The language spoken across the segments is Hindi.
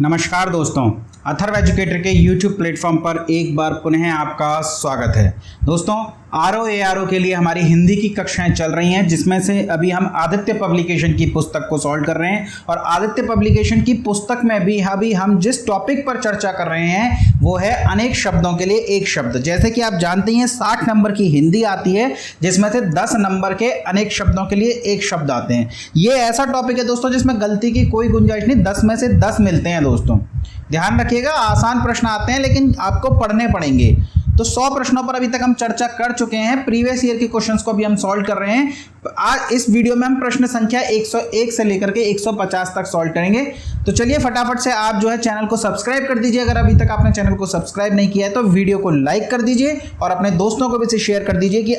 नमस्कार दोस्तों, अथर्व एजुकेटर के YouTube प्लेटफॉर्म पर एक बार पुनः आपका स्वागत है। दोस्तों, RO के लिए हमारी हिंदी की कक्षाएं चल रही हैं, जिसमें से अभी हम आदित्य पब्लिकेशन की पुस्तक को सॉल्व कर रहे हैं। और आदित्य पब्लिकेशन की पुस्तक में भी अभी हम जिस टॉपिक पर चर्चा कर रहे हैं वो है अनेक शब्दों के लिए एक शब्द। जैसे कि आप जानते हैं 60 नंबर की हिंदी आती है, जिसमें से 10 नंबर के अनेक शब्दों के लिए एक शब्द आते हैं। ये ऐसा टॉपिक है दोस्तों जिसमें गलती की कोई गुंजाइश नहीं, 10 में से 10 मिलते हैं। दोस्तों ध्यान रखिएगा, आसान प्रश्न आते हैं लेकिन आपको पढ़ने पड़ेंगे। तो 100 प्रश्नों पर अभी तक हम चर्चा कर चुके हैं। प्रीवियस ईयर के क्वेश्चंस को भी हम सॉल्व कर रहे हैं। आज इस वीडियो में हम प्रश्न संख्या 101 से लेकर के 150 तक सॉल्व करेंगे। तो चलिए फटाफट से आप जो है चैनल को सब्सक्राइब कर दीजिए। अगर अभी तक आपने चैनल को सब्सक्राइब नहीं किया है तो वीडियो को लाइक कर दीजिए और अपने दोस्तों को भी इसे शेयर कर दीजिए कि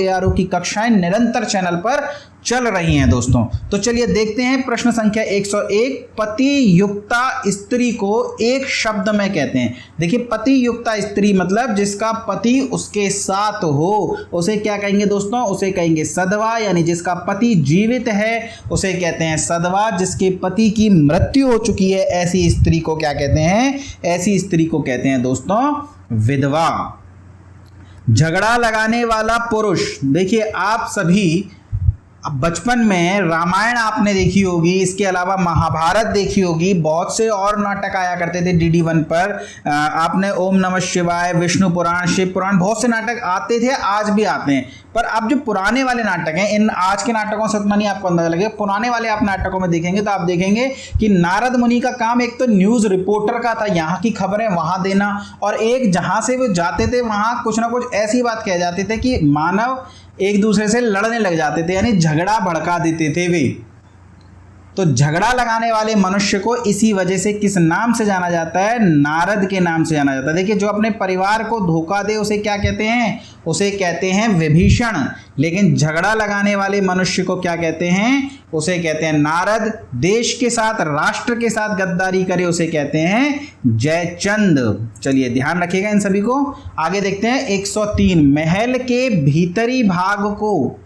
RO की कक्षाएं निरंतर चैनल पर चल रही हैं। दोस्तों तो चलिए देखते हैं प्रश्न संख्या 101। पति युक्ता स्त्री को एक शब्द में कहते हैं। देखिए, पति युक्ता स्त्री मतलब जिसका पति उसके साथ हो, उसे क्या कहेंगे दोस्तों? उसे कहेंगे सधवा। यानी जिसका पति जीवित है उसे कहते हैं सधवा। जिसके पति की मृत्यु हो चुकी है ऐसी स्त्री को क्या कहते हैं? ऐसी स्त्री को कहते हैं दोस्तों विधवा। झगड़ा लगाने वाला पुरुष। देखिए, आप सभी अब बचपन में रामायण आपने देखी होगी, इसके अलावा महाभारत देखी होगी, बहुत से और नाटक आया करते थे DD1 पर। आपने ओम नमः शिवाय, विष्णु पुराण, शिव पुराण, बहुत से नाटक आते थे, आज भी आते हैं। पर अब जो पुराने वाले नाटक हैं, इन आज के नाटकों से उतना नहीं आपको अंदाजा लगेगा। पुराने वाले आप नाटकों में देखेंगे तो आप देखेंगे कि नारद मुनि का काम एक तो न्यूज़ रिपोर्टर का था, यहाँ की खबरें वहाँ देना, और एक जहाँ से वो जाते थे वहाँ कुछ ना कुछ ऐसी बात कह जाते थे कि मानव एक दूसरे से लड़ने लग जाते थे, यानी झगड़ा भड़का देते थे वे। तो झगड़ा लगाने वाले मनुष्य को इसी वजह से किस नाम से जाना जाता है? नारद के नाम से जाना जाता है। देखिए, जो अपने परिवार को धोखा दे उसे क्या कहते हैं? उसे कहते हैं विभीषण। लेकिन झगड़ा लगाने वाले मनुष्य को क्या कहते हैं? उसे कहते हैं नारद। देश के साथ, राष्ट्र के साथ गद्दारी करे उसे कहते हैं जयचंद। चलिए ध्यान रखिएगा इन सभी को। आगे देखते हैं 103। महल के भीतरी भाग को,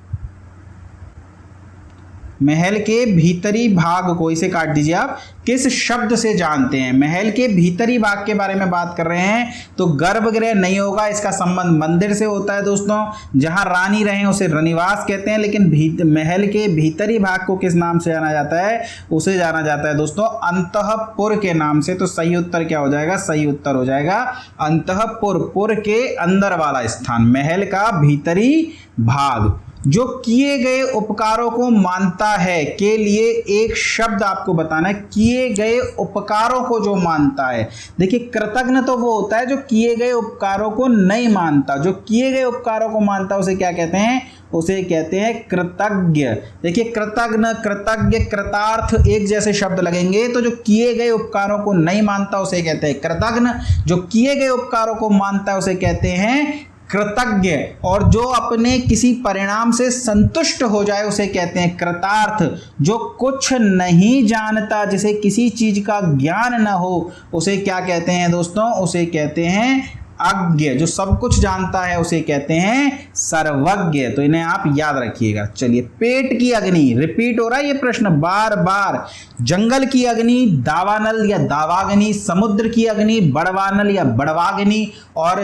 महल के भीतरी भाग को, इसे काट दीजिए आप, किस शब्द से जानते हैं? महल के भीतरी भाग के बारे में बात कर रहे हैं तो गर्भगृह नहीं होगा, इसका संबंध मंदिर से होता है। दोस्तों, जहां रानी रहे उसे रनिवास कहते हैं। लेकिन महल के भीतरी भाग को किस नाम से जाना जाता है? उसे जाना जाता है दोस्तों अंतःपुर के नाम से। तो सही उत्तर क्या हो जाएगा? सही उत्तर हो जाएगा अंतःपुर, पुर के अंदर वाला स्थान, महल का भीतरी भाग। जो किए गए उपकारों को मानता है के लिए एक शब्द आपको बताना है। किए गए उपकारों को जो मानता है, देखिए कृतज्ञ तो वो होता है जो किए गए उपकारों को नहीं मानता। जो किए गए उपकारों को मानता है उसे क्या कहते हैं? उसे कहते हैं कृतज्ञ। देखिए, कृतज्ञ, कृतज्ञ, कृतार्थ एक जैसे शब्द लगेंगे। तो जो किए गए उपकारों को नहीं मानता उसे कहते हैं कृतज्ञ, जो किए गए उपकारों को मानता है उसे कहते हैं कृतज्ञ, और जो अपने किसी परिणाम से संतुष्ट हो जाए उसे कहते हैं कृतार्थ। जो कुछ नहीं जानता, जिसे किसी चीज का ज्ञान न हो, उसे क्या कहते हैं दोस्तों? उसे कहते हैं अज्ञ। जो सब कुछ जानता है उसे कहते हैं सर्वज्ञ। तो इन्हें आप याद रखिएगा। चलिए, पेट की अग्नि, रिपीट हो रहा है ये प्रश्न बार बार। जंगल की अग्नि दावानल या दावाग्नि, समुद्र की अग्नि बड़वानल या बड़वाग्नि, और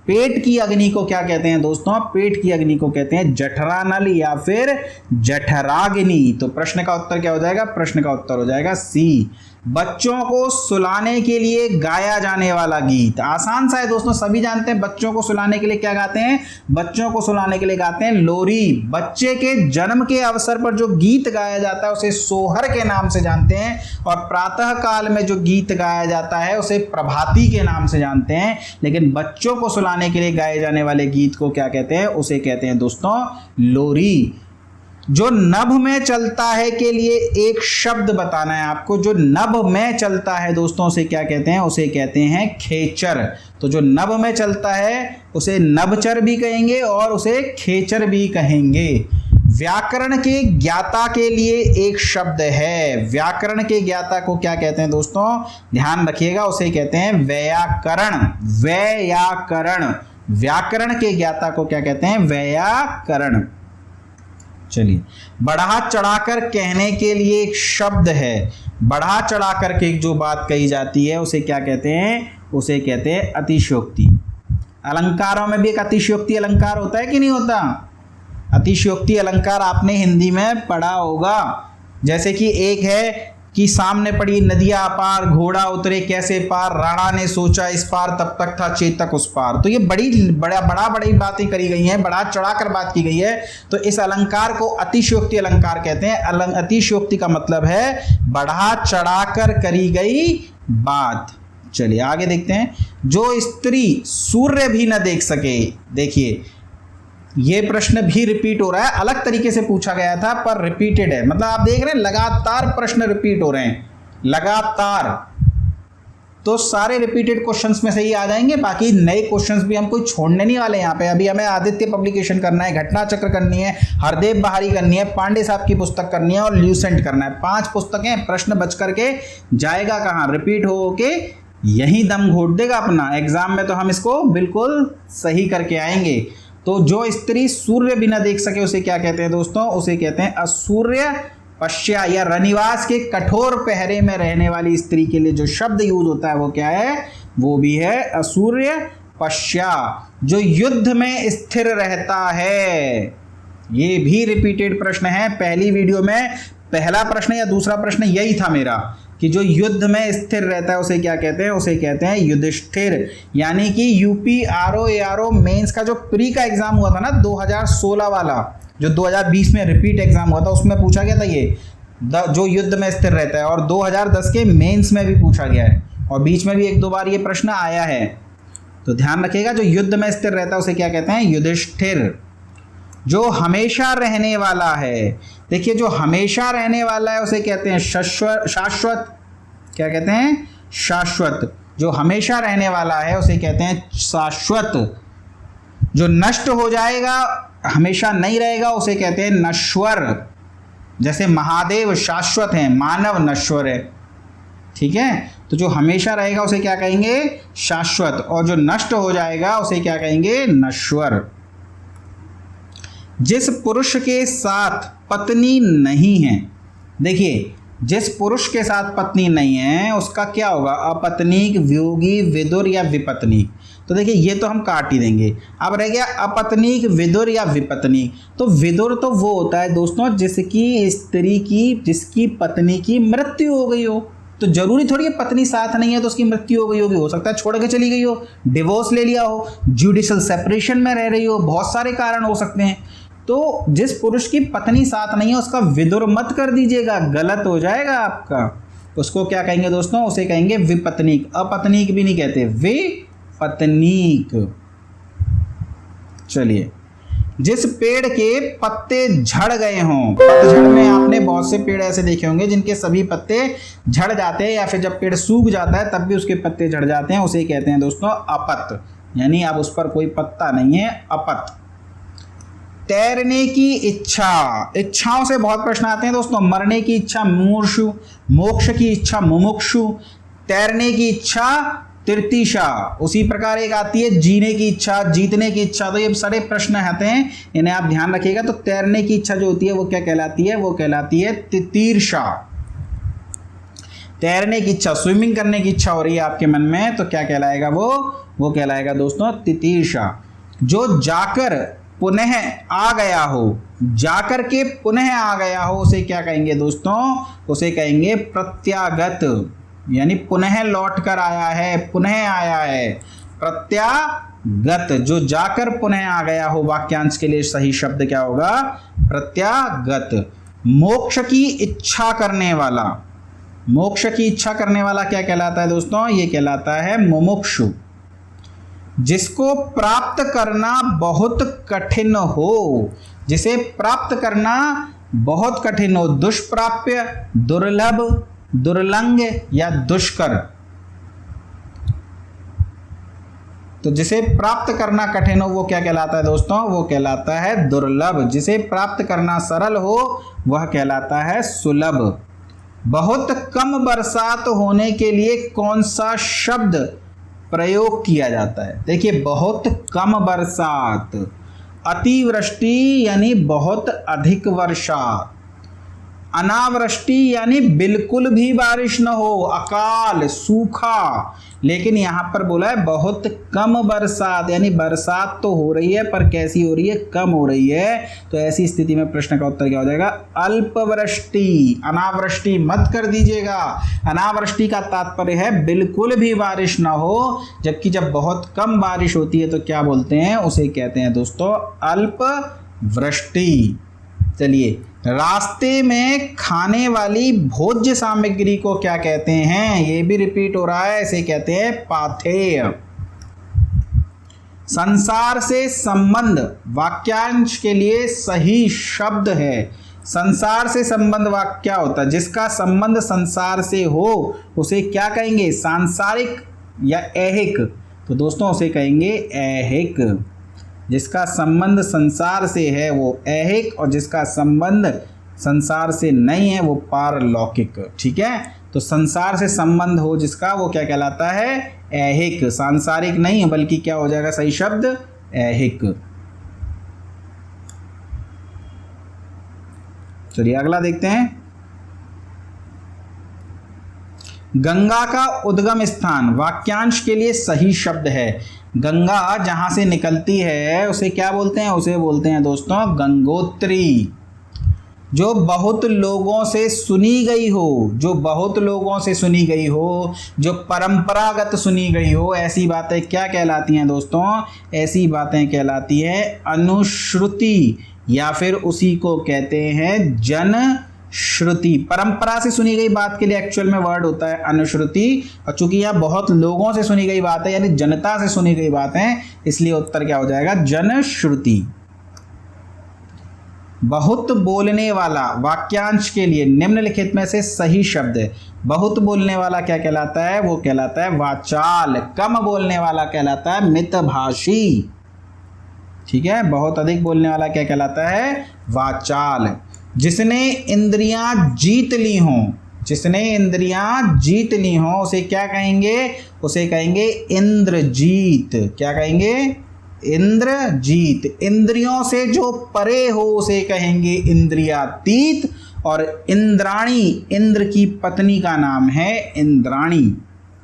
पेट की अग्नि को क्या कहते हैं दोस्तों? पेट की अग्नि को कहते हैं जठरानल या फिर जठराग्नि। तो प्रश्न का उत्तर क्या हो जाएगा? प्रश्न का उत्तर हो जाएगा सी। बच्चों को सुलाने के लिए गाया जाने वाला गीत। आसान सा है दोस्तों, सभी जानते हैं बच्चों को सुलाने के लिए क्या गाते हैं? बच्चों को सुलाने के लिए गाते हैं लोरी। बच्चे के जन्म के अवसर पर जो गीत गाया जाता है उसे सोहर के नाम से जानते हैं, और प्रातः काल में जो गीत गाया जाता है उसे प्रभाती के नाम से जानते हैं। लेकिन बच्चों को सुलाने के लिए गाए जाने वाले गीत को क्या कहते हैं? उसे कहते हैं दोस्तों लोरी। जो नभ में चलता है के लिए एक शब्द बताना है आपको। जो नभ में चलता है दोस्तों उसे क्या कहते हैं? उसे कहते हैं खेचर। तो जो नभ में चलता है उसे नभचर भी कहेंगे और उसे खेचर भी कहेंगे। व्याकरण के ज्ञाता के लिए एक शब्द है। व्याकरण के ज्ञाता को क्या कहते हैं दोस्तों? ध्यान रखिएगा, उसे कहते हैं व्याकरण। व्याकरण, व्याकरण के ज्ञाता को क्या कहते हैं? व्याकरण। चलिए, बढ़ा चढ़ाकर कहने के लिए एक शब्द है। बढ़ा चढ़ा करके जो बात कही जाती है उसे क्या कहते हैं, उसे कहते हैं अतिशयोक्ति। अलंकारों में भी एक अतिशयोक्ति अलंकार होता है कि नहीं होता? अतिशयोक्ति अलंकार आपने हिंदी में पढ़ा होगा। जैसे कि एक है कि सामने पड़ी नदियां अपार, घोड़ा उतरे कैसे पार, राणा ने सोचा इस पार, तब तक था चेतक उस पार। तो ये बड़ी बातें करी गई हैं, बढ़ा चढ़ाकर बात की गई है। तो इस अलंकार को अतिशयोक्ति अलंकार कहते हैं। अतिशयोक्ति का मतलब है बढ़ा चढ़ाकर करी गई बात। चलिए आगे देखते हैं। जो स्त्री सूर्य भी न देख सके, देखिए ये प्रश्न भी रिपीट हो रहा है, अलग तरीके से पूछा गया था पर रिपीटेड है। मतलब आप देख रहे हैं लगातार प्रश्न रिपीट हो रहे हैं, लगातार। तो सारे रिपीटेड क्वेश्चंस में से ही आ जाएंगे, बाकी नए क्वेश्चंस भी हम कोई छोड़ने नहीं वाले यहाँ पे। अभी हमें आदित्य पब्लिकेशन करना है, घटना चक्र करनी है, हरदेव बहारी करनी है, पांडे साहब की पुस्तक करनी है और ल्यूसेंट करना है। 5 पुस्तकें, प्रश्न बच करके जाएगा कहाँ, रिपीट हो के यही दम घोट देगा अपना। एग्जाम में तो हम इसको बिल्कुल सही करके आएंगे। तो जो स्त्री सूर्य भी न देख सके उसे क्या कहते हैं दोस्तों, उसे कहते हैं असूर्य पश्या, या रनिवास के कठोर पहरे में रहने वाली स्त्री के लिए जो शब्द यूज होता है वो क्या है, वो भी है असूर्य पश्या। जो युद्ध में स्थिर रहता है, ये भी रिपीटेड प्रश्न है। पहली वीडियो में पहला प्रश्न या दूसरा प्रश्न यही था मेरा कि जो युद्ध में स्थिर रहता है उसे क्या कहते हैं, उसे कहते हैं युधिष्ठिर। यानी कि यूपी आरओ एआरओ मेंस का जो प्री का एग्जाम हुआ था ना 2016 वाला, जो 2020 में रिपीट एग्जाम हुआ था, उसमें पूछा गया था ये जो युद्ध में स्थिर रहता है। और 2010 के मेंस में भी पूछा गया है और बीच में भी 1-2 बार ये प्रश्न आया है। तो ध्यान रखिएगा, जो युद्ध में स्थिर रहता है उसे क्या कहते हैं, युधिष्ठिर। जो हमेशा रहने वाला है, देखिए जो हमेशा रहने वाला है उसे कहते हैं शाश्वत। क्या कहते हैं, शाश्वत। जो हमेशा रहने वाला है उसे कहते हैं शाश्वत। जो नष्ट हो जाएगा, हमेशा नहीं रहेगा, उसे कहते हैं नश्वर। जैसे महादेव शाश्वत हैं, मानव नश्वर है। ठीक है, तो जो हमेशा रहेगा उसे क्या कहेंगे, शाश्वत। और जो नष्ट हो जाएगा उसे क्या कहेंगे, नश्वर। जिस पुरुष के साथ पत्नी नहीं है, देखिए जिस पुरुष के साथ पत्नी नहीं है उसका क्या होगा, अपत्नीक, वियोगी, विदुर या विपत्नीक। तो देखिए ये तो हम काट ही देंगे। अब रह गया अपत्नीक, विदुर या विपत्नीक। तो विदुर तो वो होता है दोस्तों जिसकी स्त्री की, जिसकी पत्नी की मृत्यु हो गई हो। तो जरूरी थोड़ी है पत्नी साथ नहीं है तो उसकी मृत्यु हो गई होगी, हो सकता है छोड़ के चली गई हो, डिवोर्स ले लिया हो, जुडिशियल सेपरेशन में रह रही हो, बहुत सारे कारण हो सकते हैं। तो जिस पुरुष की पत्नी साथ नहीं है उसका विदुर मत कर दीजिएगा, गलत हो जाएगा आपका। उसको क्या कहेंगे दोस्तों, उसे कहेंगे विपत्नीक। अपत्नीक भी नहीं कहते, विपत्नीक। चलिए, जिस पेड़ के पत्ते झड़ गए हों, पतझड़ में आपने बहुत से पेड़ ऐसे देखे होंगे जिनके सभी पत्ते झड़ जाते हैं, या फिर जब पेड़ सूख जाता है तब भी उसके पत्ते झड़ जाते हैं, उसे कहते हैं दोस्तों अपत। यानी अब उस पर कोई पत्ता नहीं है, अपत। तैरने की इच्छा, इच्छाओं से बहुत प्रश्न आते हैं दोस्तों। मरने की इच्छा मुमूर्षु, मोक्ष की इच्छा मुमुक्षु, तैरने की इच्छा तृतीशा। उसी प्रकार एक आती है जीने की इच्छा, जीतने की इच्छा। तो ये सारे प्रश्न आते हैं, इन्हें आप ध्यान रखिएगा। तो तैरने की इच्छा जो होती है वो क्या कहलाती है, वो कहलाती है तितीर्षा। तैरने की इच्छा, स्विमिंग करने की इच्छा हो रही है आपके मन में, तो क्या कहलाएगा वो कहलाएगा दोस्तों तितीर्षा। जो जाकर पुनः आ गया हो, जाकर के पुनः आ गया हो, उसे क्या कहेंगे दोस्तों, उसे कहेंगे प्रत्यागत। यानी पुनः लौट कर आया है, पुनः आया है, प्रत्यागत। जो जाकर पुनः आ गया हो, वाक्यांश के लिए सही शब्द क्या होगा, प्रत्यागत। मोक्ष की इच्छा करने वाला, मोक्ष की इच्छा करने वाला क्या कहलाता है दोस्तों, ये कहलाता है मुमुक्षु। जिसको प्राप्त करना बहुत कठिन हो, जिसे प्राप्त करना बहुत कठिन हो, दुष्प्राप्य, दुर्लभ, दुर्लंघ या दुष्कर। तो जिसे प्राप्त करना कठिन हो वो क्या कहलाता है दोस्तों, वो कहलाता है दुर्लभ। जिसे प्राप्त करना सरल हो वह कहलाता है सुलभ। बहुत कम बरसात होने के लिए कौन सा शब्द प्रयोग किया जाता है। देखिए बहुत कम बरसात, अतिवृष्टि यानी बहुत अधिक वर्षा, अनावृष्टि यानी बिल्कुल भी बारिश न हो, अकाल, सूखा। लेकिन यहाँ पर बोला है बहुत कम बरसात, यानी बरसात तो हो रही है पर कैसी हो रही है, कम हो रही है। तो ऐसी स्थिति में प्रश्न का उत्तर क्या हो जाएगा, अल्पवृष्टि। अनावृष्टि मत कर दीजिएगा, अनावृष्टि का तात्पर्य है बिल्कुल भी बारिश ना हो, जबकि जब बहुत कम बारिश होती है तो क्या बोलते हैं, उसे कहते हैं दोस्तों अल्पवृष्टि। चलिए, रास्ते में खाने वाली भोज्य सामग्री को क्या कहते हैं, ये भी रिपीट हो रहा है, इसे कहते हैं पाथेय। संसार से संबंध वाक्यांश के लिए सही शब्द है। संसार से संबंध वाक्य क्या होता है, जिसका संबंध संसार से हो उसे क्या कहेंगे, सांसारिक या ऐहिक। तो दोस्तों उसे कहेंगे ऐहिक। जिसका संबंध संसार से है वो ऐहिक, और जिसका संबंध संसार से नहीं है वो पारलौकिक। ठीक है, तो संसार से संबंध हो जिसका, वो क्या कहलाता है, ऐहिक। सांसारिक नहीं है, बल्कि क्या हो जाएगा सही शब्द, ऐहिक। चलिए अगला देखते हैं। गंगा का उद्गम स्थान वाक्यांश के लिए सही शब्द है। गंगा जहां से निकलती है उसे क्या बोलते हैं, उसे बोलते हैं दोस्तों गंगोत्री। जो बहुत लोगों से सुनी गई हो, जो बहुत लोगों से सुनी गई हो, जो परंपरागत सुनी गई हो, ऐसी बातें क्या कहलाती हैं दोस्तों, ऐसी बातें कहलाती हैं अनुश्रुति, या फिर उसी को कहते हैं जन श्रुति। परंपरा से सुनी गई बात के लिए एक्चुअल में वर्ड होता है अनुश्रुति, और चूंकि यह बहुत लोगों से सुनी गई बात है यानी जनता से सुनी गई बात है, इसलिए उत्तर क्या हो जाएगा, जनश्रुति। बहुत बोलने वाला वाक्यांश के लिए निम्नलिखित में से सही शब्द है। बहुत बोलने वाला क्या कहलाता है, वो कहलाता है वाचाल। कम बोलने वाला कहलाता है मितभाषी। ठीक है, बहुत अधिक बोलने वाला क्या कहलाता है, वाचाल। जिसने इंद्रियां जीत ली हों, जिसने इंद्रियां जीत ली हों उसे क्या कहेंगे, उसे कहेंगे इंद्रजीत। क्या कहेंगे, इंद्रजीत। इंद्रियों से जो परे हो उसे कहेंगे इंद्रियातीत। और इंद्राणी, इंद्र की पत्नी का नाम है इंद्राणी।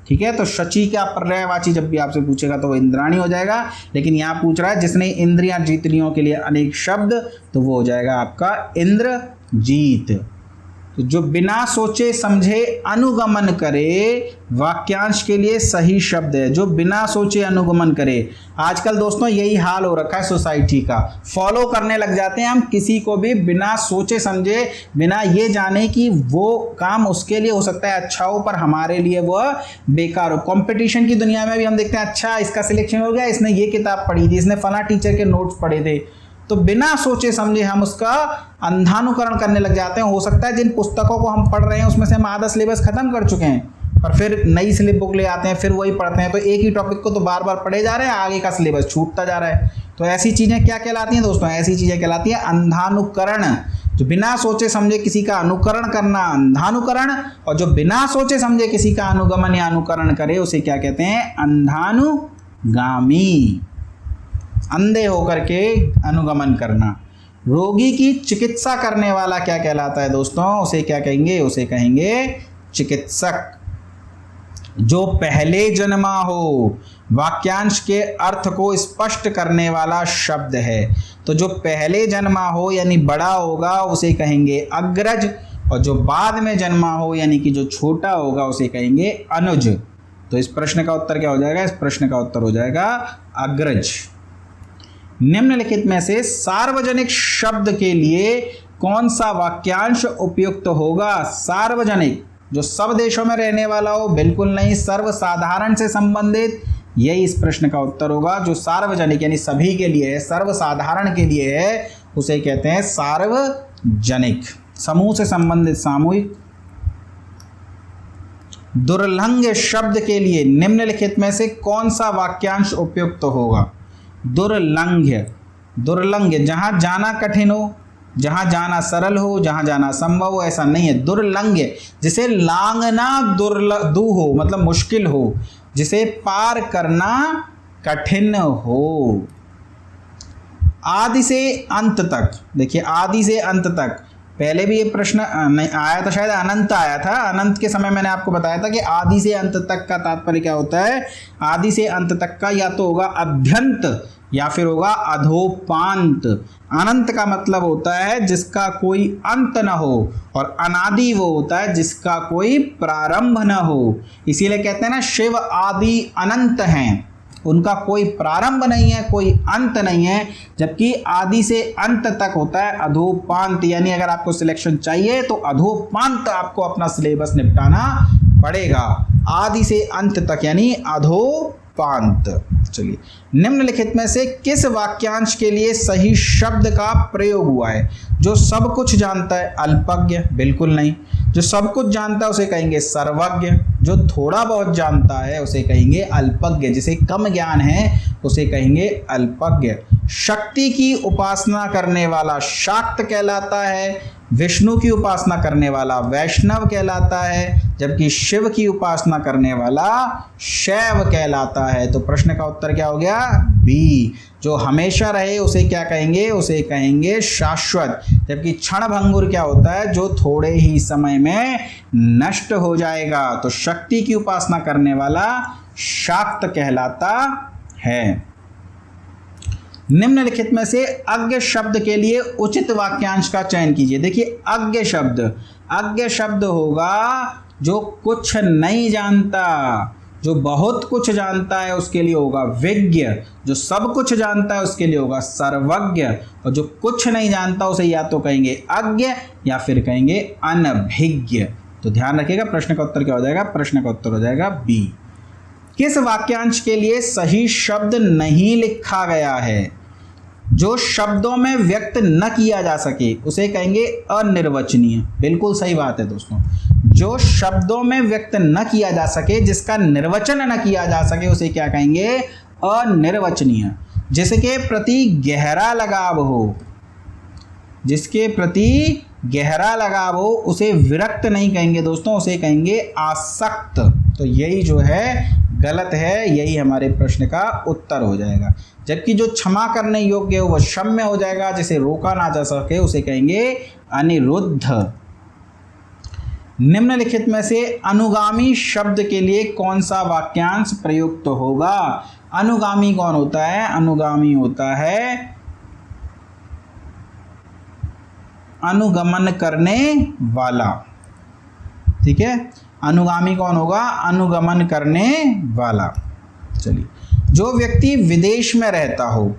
ठीक है, तो शची का पर्यायवाची जब भी आपसे पूछेगा तो वो इंद्राणी हो जाएगा, लेकिन यहाँ पूछ रहा है जिसने इंद्रियां जीत लियों के लिए अनेक शब्द, तो वो हो जाएगा आपका इंद्रजीत। तो जो बिना सोचे समझे अनुगमन करे वाक्यांश के लिए सही शब्द है। जो बिना सोचे अनुगमन करे, आजकल दोस्तों यही हाल हो रखा है सोसाइटी का, फॉलो करने लग जाते हैं हम किसी को भी बिना सोचे समझे, बिना ये जाने कि वो काम उसके लिए हो सकता है अच्छा हो पर हमारे लिए वह बेकार हो। कंपटीशन की दुनिया में भी हम देखते हैं, अच्छा इसका सिलेक्शन हो गया, इसने ये किताब पढ़ी थी, इसने फला टीचर के नोट्स पढ़े थे, तो बिना सोचे समझे हम उसका अंधानुकरण करने लग जाते हैं। हो सकता है जिन पुस्तकों को हम पढ़ रहे हैं उसमें से हम आधा सिलेबस खत्म कर चुके हैं, पर फिर नई स्लिप बुक ले आते हैं, फिर वही पढ़ते हैं, तो एक ही टॉपिक को तो बार बार पढ़े जा रहे हैं, आगे का सिलेबस छूटता जा रहा है। तो ऐसी चीज़ें क्या कहलाती हैं दोस्तों, ऐसी चीज़ें कहलाती हैं अंधानुकरण। जो बिना सोचे समझे किसी का अनुकरण करना अंधानुकरण, और जो बिना सोचे समझे किसी का अनुगमन या अनुकरण करे उसे क्या कहते हैं, अंधानुगामी। अंधे होकर के अनुगमन करना। रोगी की चिकित्सा करने वाला क्या कहलाता है दोस्तों, उसे क्या कहेंगे, उसे कहेंगे चिकित्सक। जो पहले जन्मा हो वाक्यांश के अर्थ को स्पष्ट करने वाला शब्द है। तो जो पहले जन्मा हो यानी बड़ा होगा उसे कहेंगे अग्रज, और जो बाद में जन्मा हो यानी कि जो छोटा होगा उसे कहेंगे अनुज। तो इस प्रश्न का उत्तर क्या हो जाएगा, इस प्रश्न का उत्तर हो जाएगा अग्रज। निम्नलिखित में से सार्वजनिक शब्द के लिए कौन सा वाक्यांश उपयुक्त होगा। सार्वजनिक, जो सब देशों में रहने वाला हो, बिल्कुल नहीं। सर्वसाधारण से संबंधित, यही इस प्रश्न का उत्तर होगा। जो सार्वजनिक यानी सभी के लिए है, सर्वसाधारण के लिए है, उसे कहते हैं सार्वजनिक। समूह से संबंधित सामूहिक। दुर्लंघ्य शब्द के लिए निम्नलिखित में से कौन सा वाक्यांश उपयुक्त होगा। दुर्लंघ्य, दुर्लंघ्य जहाँ जाना कठिन हो, जहाँ जाना सरल हो, जहाँ जाना संभव हो, ऐसा नहीं है। दुर्लंघ्य जिसे लांघना दुर्लभ हो, मतलब मुश्किल हो, जिसे पार करना कठिन हो। आदि से अंत तक, देखिए आदि से अंत तक पहले भी ये प्रश्न नहीं आया था, शायद अनंत आया था। अनंत के समय मैंने आपको बताया था कि आदि से अंत तक का तात्पर्य क्या होता है। आदि से अंत तक का या तो होगा अभ्यंत या फिर होगा अधोपांत। अनंत का मतलब होता है जिसका कोई अंत न हो, और अनादि वो होता है जिसका कोई प्रारंभ न हो। इसीलिए कहते हैं ना, शिव आदि अनंत हैं, उनका कोई प्रारंभ नहीं है, कोई अंत नहीं है। जबकि आदि से अंत तक होता है अधोपांत। यानी अगर आपको सिलेक्शन चाहिए तो अधोपांत आपको अपना सिलेबस निपटाना पड़ेगा, आदि से अंत तक यानी अधोपांत। चलिए, निम्नलिखित में से किस वाक्यांश के लिए सही शब्द का प्रयोग हुआ है। जो सब कुछ जानता है अल्पज्ञ, बिल्कुल नहीं। जो सब कुछ जानता है उसे कहेंगे सर्वज्ञ। जो थोड़ा बहुत जानता है उसे कहेंगे अल्पज्ञ। जिसे कम ज्ञान है उसे कहेंगे अल्पज्ञ। शक्ति की उपासना करने वाला शाक्त कहलाता है, विष्णु की उपासना करने वाला वैष्णव कहलाता है, जबकि शिव की उपासना करने वाला शैव कहलाता है। तो प्रश्न का उत्तर क्या हो गया, बी। जो हमेशा रहे उसे क्या कहेंगे, उसे कहेंगे शाश्वत। जबकि क्षण भंगुर क्या होता है, जो थोड़े ही समय में नष्ट हो जाएगा। तो शक्ति की उपासना करने वाला शाक्त कहलाता है। निम्नलिखित में से अज्ञ शब्द के लिए उचित वाक्यांश का चयन कीजिए। देखिए, अज्ञ शब्द होगा जो कुछ नहीं जानता। जो बहुत कुछ जानता है उसके लिए होगा विज्ञ। जो सब कुछ जानता है उसके लिए होगा सर्वज्ञ। और जो कुछ नहीं जानता उसे या तो कहेंगे अज्ञ या फिर कहेंगे अनभिज्ञ। तो ध्यान रखिएगा, प्रश्न का उत्तर क्या हो जाएगा, प्रश्न का उत्तर हो जाएगा बी। किस वाक्यांश के लिए सही शब्द नहीं लिखा गया है। जो शब्दों में व्यक्त न किया जा सके उसे कहेंगे अनिर्वचनीय। बिल्कुल सही बात है दोस्तों। जो शब्दों में व्यक्त न किया जा सके, जिसका निर्वचन न किया जा सके, उसे क्या कहेंगे, अनिर्वचनीय। जिसके प्रति गहरा लगाव हो, जिसके प्रति गहरा लगाव हो उसे विरक्त नहीं कहेंगे दोस्तों, उसे कहेंगे आसक्त। तो यही जो है गलत है, यही हमारे प्रश्न का उत्तर हो जाएगा। जबकि जो क्षमा करने योग्य हो वह क्षम्य हो जाएगा, जिसे रोका ना जा सके उसे कहेंगे अनिरुद्ध। निम्नलिखित में से अनुगामी शब्द के लिए कौन सा वाक्यांश प्रयुक्त होगा। अनुगामी कौन होता है, अनुगामी होता है अनुगमन करने वाला। ठीक है, अनुगामी कौन होगा, अनुगमन करने वाला। चलिए, जो व्यक्ति विदेश में रहता हो,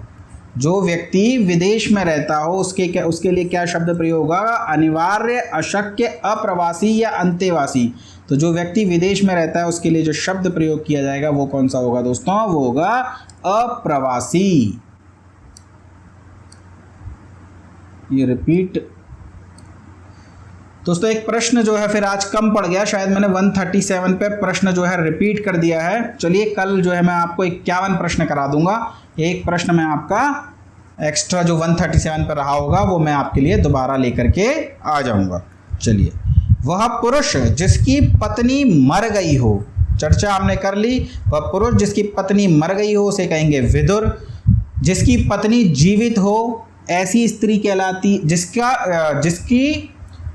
जो व्यक्ति विदेश में रहता हो उसके लिए क्या शब्द प्रयोग होगा, अनिवार्य, अशक्य, अप्रवासी या अंतेवासी। तो जो व्यक्ति विदेश में रहता है उसके लिए जो शब्द प्रयोग किया जाएगा वो कौन सा होगा दोस्तों, वो होगा अप्रवासी। ये रिपीट दोस्तों, एक प्रश्न जो है फिर आज कम पड़ गया, शायद मैंने 137 पे प्रश्न जो है रिपीट कर दिया है। चलिए, कल जो है मैं आपको 51 प्रश्न करा दूंगा। एक प्रश्न मैं आपका एक्स्ट्रा जो 137 पे रहा होगा वो मैं आपके लिए दोबारा लेकर के आ जाऊंगा। चलिए, वह पुरुष जिसकी पत्नी मर गई हो, चर्चा हमने कर ली। वह पुरुष जिसकी पत्नी मर गई हो उसे कहेंगे विदुर। जिसकी पत्नी जीवित हो ऐसी स्त्री कहलाती, जिसकी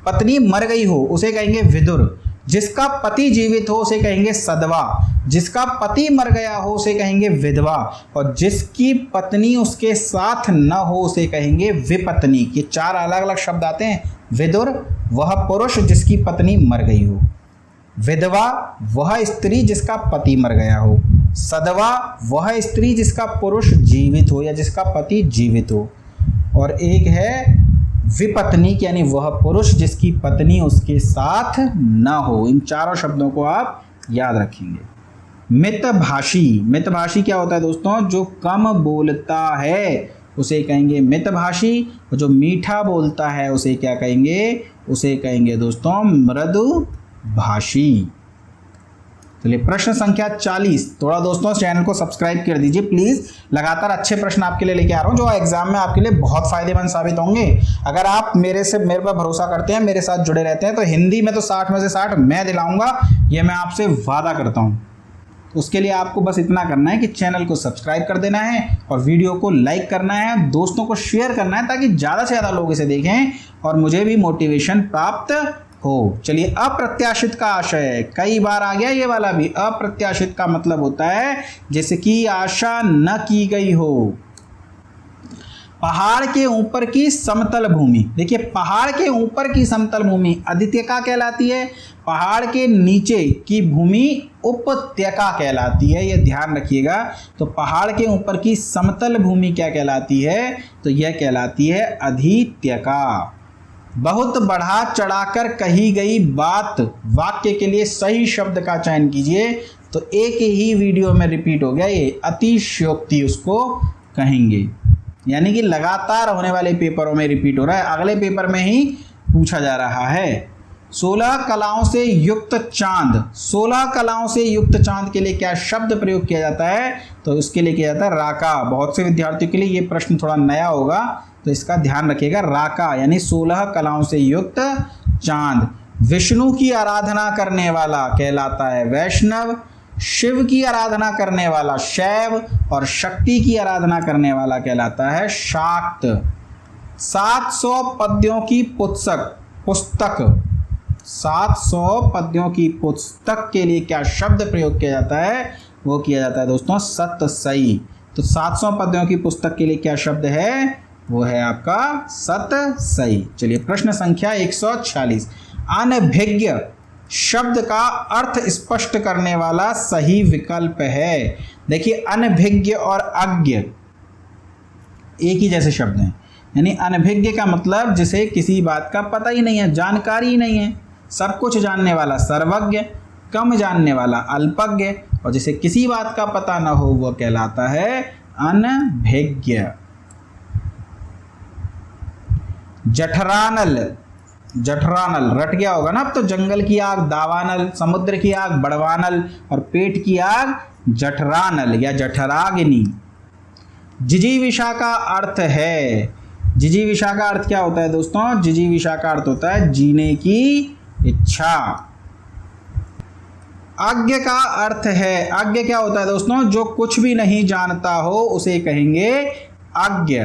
पत्नी मर गई हो उसे कहेंगे विदुर। जिसका पति जीवित हो उसे कहेंगे सदवा। जिसका पति मर गया हो उसे कहेंगे विधवा। और जिसकी पत्नी उसके साथ न हो उसे कहेंगे विपत्नी। ये चार अलग अलग शब्द आते हैं। विदुर वह पुरुष जिसकी पत्नी मर गई हो, विधवा वह स्त्री जिसका पति मर गया हो, सदवा वह स्त्री जिसका पुरुष जीवित हो या जिसका पति जीवित हो, और एक है विपत्नी यानी वह पुरुष जिसकी पत्नी उसके साथ न हो। इन चारों शब्दों को आप याद रखेंगे। मितभाषी, मितभाषी क्या होता है दोस्तों, जो कम बोलता है उसे कहेंगे मितभाषी। और जो मीठा बोलता है उसे क्या कहेंगे, उसे कहेंगे दोस्तों मृदुभाषी। चलिए, प्रश्न संख्या 40। थोड़ा दोस्तों चैनल को सब्सक्राइब कर दीजिए प्लीज़। लगातार अच्छे प्रश्न आपके लिए लेके आ रहा हूँ जो एग्जाम में आपके लिए बहुत फायदेमंद साबित होंगे। अगर आप मेरे पर भरोसा करते हैं, मेरे साथ जुड़े रहते हैं, तो हिंदी में तो 60 में से 60 मैं दिलाऊंगा, ये मैं आपसे वादा करता हूँ। तो उसके लिए आपको बस इतना करना है कि चैनल को सब्सक्राइब कर देना है और वीडियो को लाइक करना है, दोस्तों को शेयर करना है ताकि ज़्यादा से ज़्यादा लोग इसे देखें और मुझे भी मोटिवेशन प्राप्त हो। चलिए, अप्रत्याशित का आशय, कई बार आ गया ये वाला भी। अप्रत्याशित का मतलब होता है जैसे कि आशा न की गई हो। पहाड़ के ऊपर की समतल भूमि, देखिए पहाड़ के ऊपर की समतल भूमि अदित्यका कहलाती है, पहाड़ के नीचे की भूमि उपत्यका कहलाती है, यह ध्यान रखिएगा। तो पहाड़ के ऊपर की समतल भूमि क्या कहलाती है? तो यह कहलाती है अधित्यका। बहुत बढ़ा चढ़ाकर कही गई बात वाक्य के लिए सही शब्द का चयन कीजिए। तो एक ही वीडियो में रिपीट हो गया, ये अतिशयोक्ति उसको कहेंगे, यानी कि लगातार होने वाले पेपरों में रिपीट हो रहा है, अगले पेपर में ही पूछा जा रहा है। 16 कलाओं से युक्त चांद, 16 कलाओं से युक्त चांद के लिए क्या शब्द प्रयोग किया जाता है? तो उसके लिए किया जाता है राका। बहुत से विद्यार्थियों के लिए ये प्रश्न थोड़ा नया होगा, तो इसका ध्यान रखिएगा। राका यानी 16 कलाओं से युक्त चांद। विष्णु की आराधना करने वाला कहलाता है वैष्णव, शिव की आराधना करने वाला शैव और शक्ति की आराधना करने वाला कहलाता है शाक्त। 700 पद्यों की पुस्तक 700 पद्यों की पुस्तक के लिए क्या शब्द प्रयोग किया जाता है? वो किया जाता है दोस्तों सतसई। तो 700 पद्यों की पुस्तक के लिए क्या शब्द है? वो है आपका सतसई। चलिए, प्रश्न संख्या 146। अनभिज्ञ शब्द का अर्थ स्पष्ट करने वाला सही विकल्प है। देखिए, अनभिज्ञ और अज्ञ एक ही जैसे शब्द हैं, यानी अनभिज्ञ का मतलब जिसे किसी बात का पता ही नहीं है, जानकारी ही नहीं है। सब कुछ जानने वाला सर्वज्ञ, कम जानने वाला अल्पज्ञ, और जिसे किसी बात का पता न हो वह कहलाता है अनभिज्ञ। जठरानल, जठरानल रट गया होगा ना अब तो। जंगल की आग दावानल, समुद्र की आग बड़वानल और पेट की आग जठरानल या जठराग्नि। जिजीविषा का अर्थ है, जिजीविषा का अर्थ क्या होता है दोस्तों? जिजीविषा का अर्थ होता है जीने की इच्छा। अज्ञ का अर्थ है, अज्ञ क्या होता है दोस्तों? जो कुछ भी नहीं जानता हो उसे कहेंगे अज्ञ।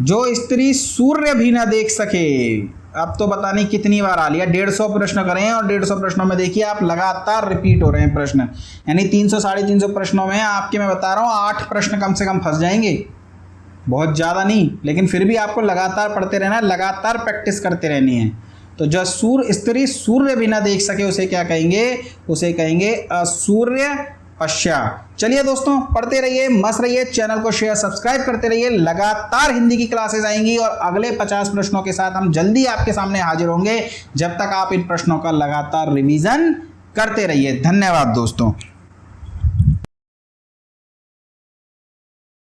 जो स्त्री सूर्य भी ना देख सके, अब तो पता नहीं कितनी बार आ लिया, 150 प्रश्न करें और 150 प्रश्नों में देखिए आप लगातार रिपीट हो रहे हैं प्रश्न, यानी 300 साढ़े 300 प्रश्नों में आपके मैं बता रहा हूँ 8 प्रश्न कम से कम फंस जाएंगे। बहुत ज़्यादा नहीं, लेकिन फिर भी आपको लगातार पढ़ते रहना है, लगातार प्रैक्टिस करते रहनी है। तो जो स्त्री सूर्य भी ना देख सके उसे क्या कहेंगे? उसे कहेंगे असूर्य पश्या। चलिए दोस्तों, पढ़ते रहिए, मस्त रहिए, चैनल को शेयर सब्सक्राइब करते रहिए। लगातार हिंदी की क्लासेस आएंगी और अगले 50 प्रश्नों के साथ हम जल्दी आपके सामने हाजिर होंगे। जब तक आप इन प्रश्नों का लगातार रिवीजन करते रहिए। धन्यवाद दोस्तों।